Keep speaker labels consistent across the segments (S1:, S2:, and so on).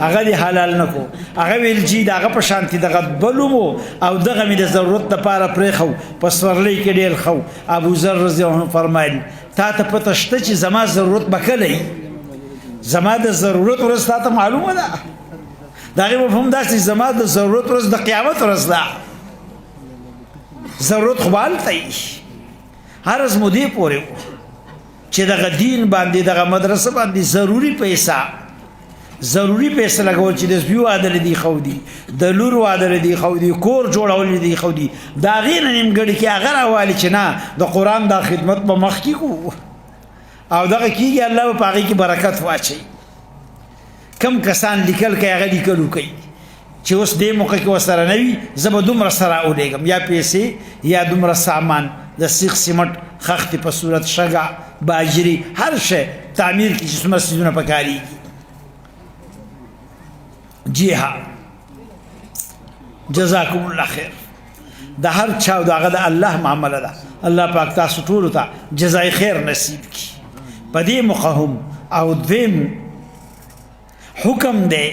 S1: هغه دی حلال نکو هغه ویل جی دا هغه په شانتي دغه بلومو او دغه مې د ضرورت لپاره پرېښو په سورلۍ کې ډېر خو ابو ذر رضی الله عنه فرمایل تا ته پته شته چې زما ضرورت به کله زما د ضرورت ورځ تا ته معلومه ده د هغې مفهوم داسې زما د ضرورت ورځ د قیامت ورځ ده ضرورت خو به هلته وي هر ورځ مو دې پورې چې دغه دین باندې دغه مدرسه باندې ضروري پیسه لګول چې د زوی واده لدی خو دی د لور واده لدی خو دی کور جوړول لدی خو دی دا غین نیمګړي کې هغه راوالي چې نه د قران د خدمت په مخ کې کو او دغه کیږي الله په هغه کې برکت واچي کم کسان لیکل کوي هغه لیکلو کوي چې اوس دې موقع کې وسره نوي زب دومره سره اولېګم یا پیسې یا دومره سامان د سیخ سیمټ خخت په صورت شګه باجری هر شی تعمیر کې چې څومره سيزونه پکاري جی ها جزاکم الله خیر د هر چا دغه د الله معامله ده الله پاک تاسو ټول ته جزای خیر نصیب کړي پدې مقهم او دیم حکم دی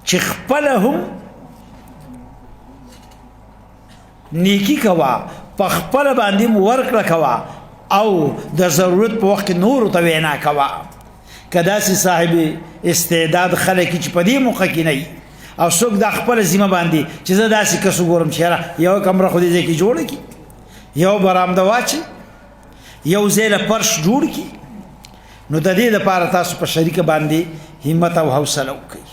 S1: چې خپلهم نیکی کوا په خپل باندې ورکړه کوا او د ضرورت په وخت نور ته وینا کوا کدا سي صاحب استعداد خلک چې په دې موقع کې نه او څوک د خپل ذمہ باندې چې زه داسې کسو ګورم چې یو کمره خو دې کې جوړ کی یو برآمده واچي یو زیله پرش جوړ کی نو د دې لپاره تاسو په شریک باندې همت او حوصله وکړئ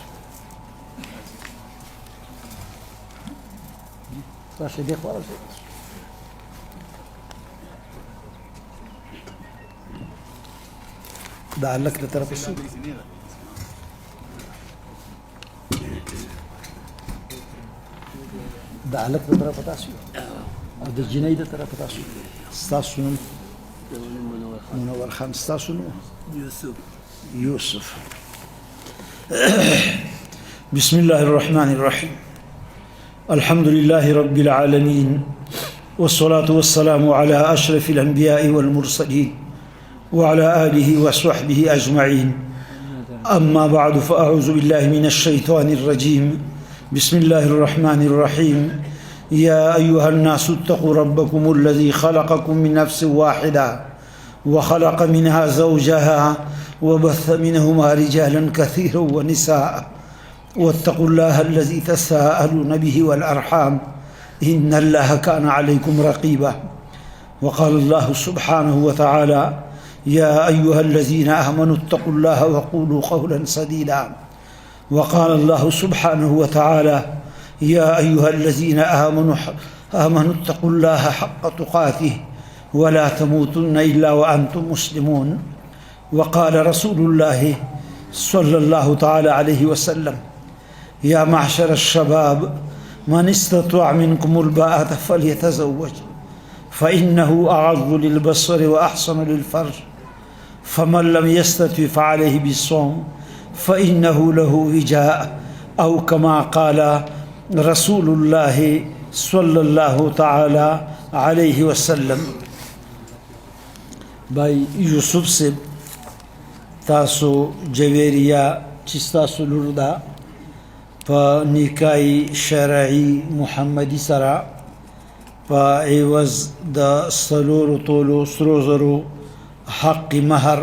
S1: تاسو دې خبره دا لك لطرف السوق دا لك لطرف تاسو او د جنۍ د طرف تاسو تاسو منور خان تاسو يوسف بسم الله الرحمن الرحيم الحمد لله رب العالمين والصلاة والسلام على أشرف الأنبياء والمرسلين وعلى آله وصحبه أجمعين أما بعد فأعوذ بالله من الشيطان الرجيم بسم الله الرحمن الرحيم يا أيها الناس اتقوا ربكم الذي خلقكم من نفس واحدة وخلق منها زوجها وبث منهما رجالا كثيرا ونساء واتقوا الله الذي تساءلون به والأرحام إن الله كان عليكم رقيبا وقال الله سبحانه وتعالى يا أيها الذين آمنوا اتقوا الله وقولوا قولا سديدا وقال الله سبحانه وتعالى يا أيها الذين آمنوا اتقوا الله حق تقاته ولا تموتن إلا وأنتم مسلمون وقال رسول الله صلى الله تعالى عليه وسلم يا معشر الشباب من استطاع منكم الباءة فليتزوج فإنه أعظ للبصر وأحسن للفرج فمن لم يستطع فعليه بالصوم فإنه له وجاء أو كما قال رسول الله صلى الله تعالى عليه وسلم باي يوسف سب تاسو جويريا چستاسو لردا په نکای شرعي محمدي سرا په عوض د سلور طولو سروزرو حق مہر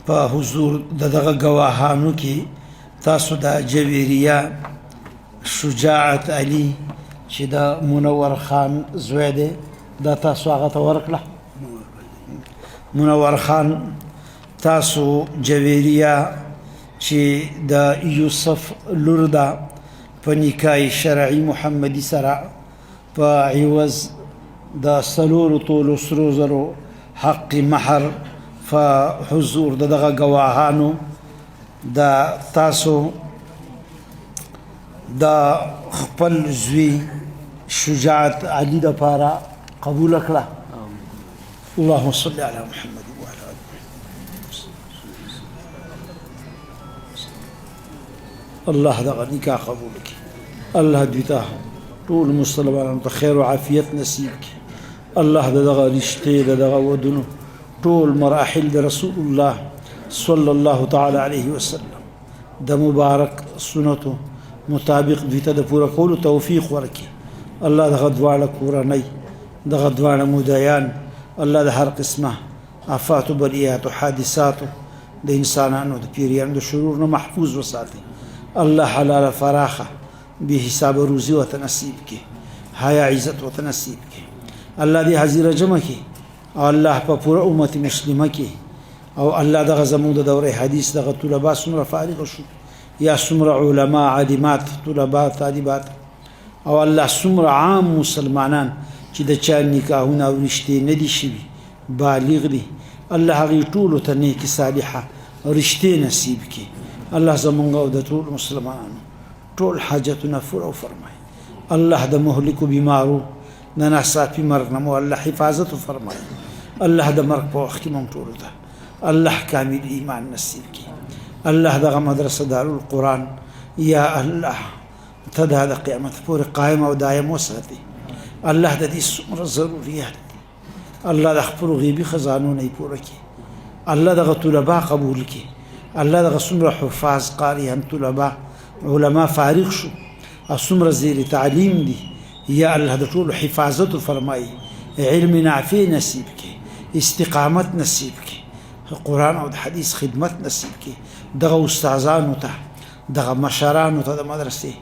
S1: په حضور دغه گواهانو کې تاسو د جويريا شجاعت علي چې د منور خان زوی دی دا تاسو هغه ته ورکړه منور خان تاسو جويريا چې د یوسف لور ده په نکای شرعي محمدي سره په عوض د سلور طولو سرو زرو حق مهر فحضور دغه گواهانو د تاسو د خپل زوی شجاعت علي د پاره قبول کړه اللهم صل على محمد وعلى آله الله دغه نکاح قبول کړي الله دوی طول مسلمانانو ته خیر او عافیت نصیب کړي الله دغه رشته دغه ودونو طول مراحل رسول الله صلى الله تعالى عليه وسلم د مبارک سنتو مطابق دوی ته د پوره کولو توفیق ورکړي. الله دغه دواړه کورنۍ دغه دواړه مدعیان الله د هر قسمه آفات و بلیات و حادثاتو د انسانانو د پیریانو د شرور نه محفوظ وساتي. الله حلال فراخه بی حساب روزی و تنصیب کی، حیا عزت و تنصیب کی. الله دی حضیر جمع کی او الله په پوره امت مسلمه کی. او الله دغه زموږ د دوره حدیث دغه طلبا څومره فارغ شو یا څومره علما عالمات طلبا طالبات او الله څومره عام مسلمانان چې د چا نکاحونه او رشتې نه دي شوي بالغ دي، الله هغې ټولو ته نیکې صالحه رشتې نصیب کړي. الله زمونږ او د ټول مسلمانانو ټول حاجتونه پوره وفرمایي. الله د مهلکو بیمارو د ناڅاپي مرګ نه مو الله حفاظت وفرمایي. الله د مرګ په وخت کې موږ ټولو ته الله کامل ایمان نصیب کړي. الله دغه مدرسه دارالقرآن یا الله ته د قیامت پورې قائم او دایم وساتي. الله د دې څومره ضروریات دي الله د خپلو غیبي خزانو نه یې پوره کړي. الله دغه طلبا قبول کړي. الله دغه څومره حفاظ قاریان طلبا علما فارغ شو او څومره زیر تعلیم دي یا الله د ټولو حفاظت وفرمایي، علم نافع نصیب کړي، استقامت نصیب کړي، قرآن او د حدیث خدمت نصیب کړي. دغه استادانو ته دغه مشرانو ته د مدرسې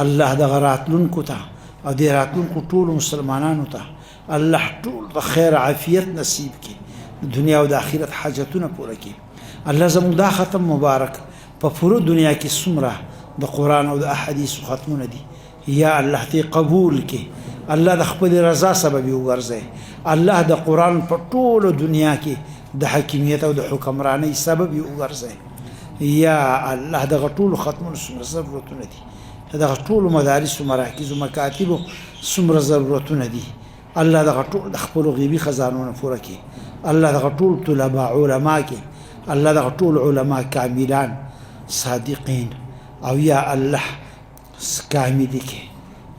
S1: الله دغه راتلونکو ته او د راتلونکو ټولو مسلمانانو ته الله ټول د خیر عافیت نصیب کړي، د دنیا او د آخرت حاجتونه پوره کړي. الله زموږ دا ختم مبارک په پوره دنیا کې څومره د قرآن او د احادیثو ختمونه دي یا الله ته قبول کړي. الله د خپل رضا سبب وګرځي. الله د قرآن په ټولو دنیا کې د حکمیت او د حکمرانی سبب وګرځي. یا الله دغه ټولو ختمونو څومره ضرورتونه دي، دغه ټولو مدارس و مراکز و مکاتبو څومره ضرورتونه دي. الله دغه ټول د خپلو غیبي خزانونه پوره کړي. الله دغه ټول طلبا علما کړي. الله دغه ټول علما کاملان صادقین او یا الله کامل کړي.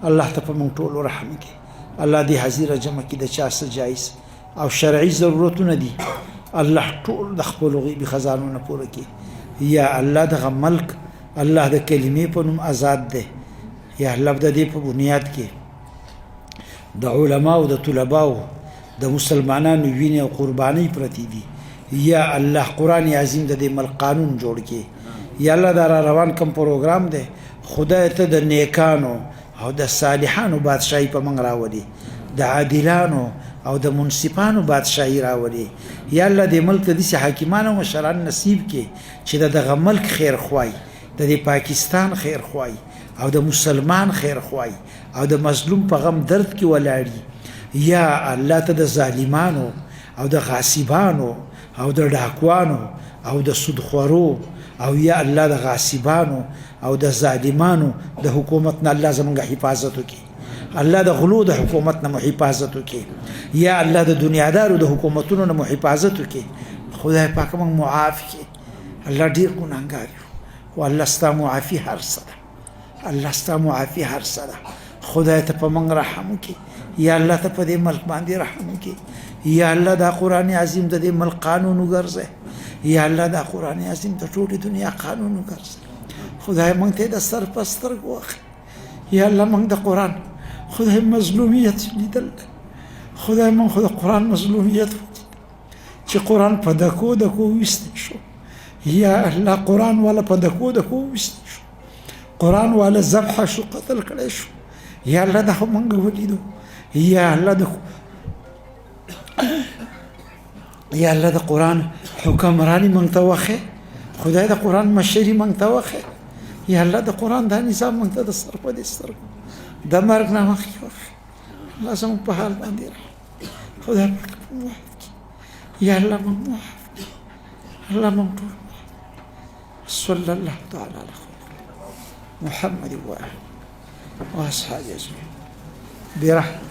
S1: الله ته په موږ ټولو رحم کړي. الله دې حاضره جمع کړي د چا څه جایز او شرعي ضرورتونه دي الله ټول د خپلو غیبي خزانونه پوره کړي. یا الله دغه ملک الله د کلمې په نوم آزاد دی. یا الله د دې په بنیاد کې د علماو د طلباو د مسلمانانو وینې او قربانۍ پرتې دي. یا الله قرآن عظیم د دې ملک قانون جوړ کړي. یا الله دا را روان کوم پروګرام دی خدای ته د نیکانو او د صالحانو بادشاهي په موږ راولي، د عادلانو او د منصفانو بادشاهي راولي. یا الله دې ملک ته داسې حاکمان او مشران نصیب کړي چې د دغه ملک خیر خوای، د دې پاکستان خیر خوای او د مسلمان خیر خوای او د مظلوم په غم درد کې ولاړي. یا الله ته د ظالمانو او د غاصبانو او د ډاکوانو او د سودخورو او یا الله د غاصبانو او د ظالمانو د حکومت نه الله زموږ حفاظت وکړي. الله د غلو د حکومت نه حفاظت وکړي. یا الله د دنیادارو د حکومتونو نه حفاظت وکړي. خدای پاک موږ معاف کړي. الله ډیر ګناهګار یو او الله ستا معافي هر څه ده. الله ستا معافي هر څه ده. خدای ته په موږ رحم وکړي. یا الله ته په دې ملک باندې رحم وکړي. یا الله دا قرآن عظیم د دې ملک قانون وګرځي. یا الله دا قرآن عظیم د ټولې دنیا قانون وګرځي. خدای موږ ته د سر په سترګو واخلي. یا الله موږ د قرآن خدای مظلومیت لیدل، خدای موږ د قرآن مظلومیت چې قرآن په دکو دکو ویستی شو. یا الله قرآن والا په دکو دکو ویستی شو، قرآن والا ذبح شو، قتل کړی شو. یا الله دا خو موږ ولیدو. یا الله د قرآن حکمرانی موږ ته وښیه. خدای د قرآن مشري موږ ته وښیه. یا الله د قرآن دا نظام موږ ته د سر په دې سترګو د مرګ نه مخکې وښیه. الله زموږ په حال باندې خدای پاک معاف کړي. یا الله موږ معاف کړي. الله موږ ټول صلی الله تعالی علی محمد وآله وأصحابه أجمعين برحمته.